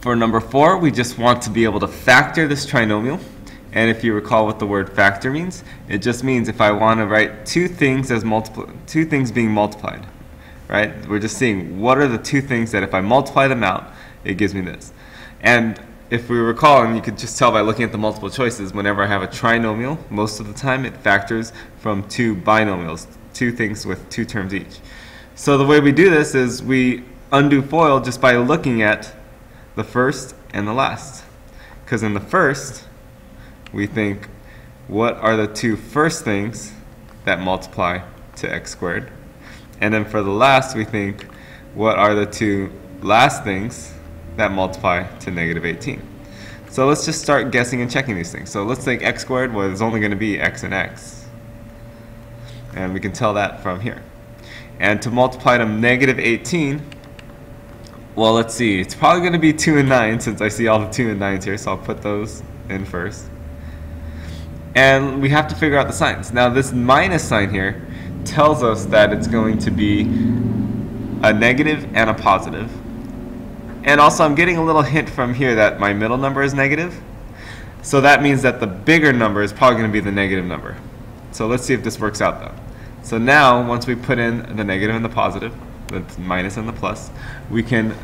For number 4, we just want to be able to factor this trinomial. And if you recall what the word factor means, it just means if I want to write two things being multiplied, right? We're just seeing what are the two things that if I multiply them out, it gives me this. And if we recall, and you could just tell by looking at the multiple choices, whenever I have a trinomial, most of the time it factors from two binomials, two things with two terms each. So the way we do this is we undo FOIL just by looking at the first and the last. Because in the first, we think, what are the two first things that multiply to x squared? And then for the last, we think, what are the two last things that multiply to negative 18? So let's just start guessing and checking these things. So let's think x squared was only going to be x and x. And we can tell that from here. And to multiply to negative 18, well, let's see. It's probably going to be 2 and 9 since I see all the 2 and 9s here, so I'll put those in first. And we have to figure out the signs. Now this minus sign here tells us that it's going to be a negative and a positive. And also I'm getting a little hint from here that my middle number is negative. So that means that the bigger number is probably going to be the negative number. So let's see if this works out though. So now once we put in the negative and the positive, the minus and the plus, we can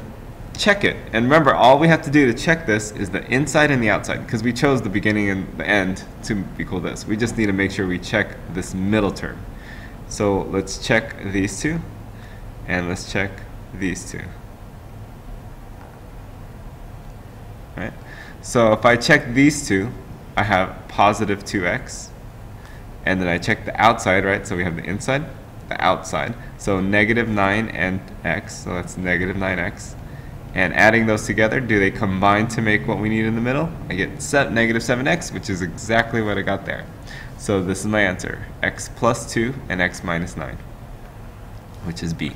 check it. And remember, all we have to do to check this is the inside and the outside, because we chose the beginning and the end to equal this. We just need to make sure we check this middle term. So let's check these two, and let's check these two. Right? So if I check these two, I have positive 2x, and then I check the outside, right? So we have the inside, the outside. So negative 9 and x, so that's negative 9x. And adding those together, do they combine to make what we need in the middle? I get negative 7x, which is exactly what I got there. So this is my answer, x plus 2 and x minus 9, which is B.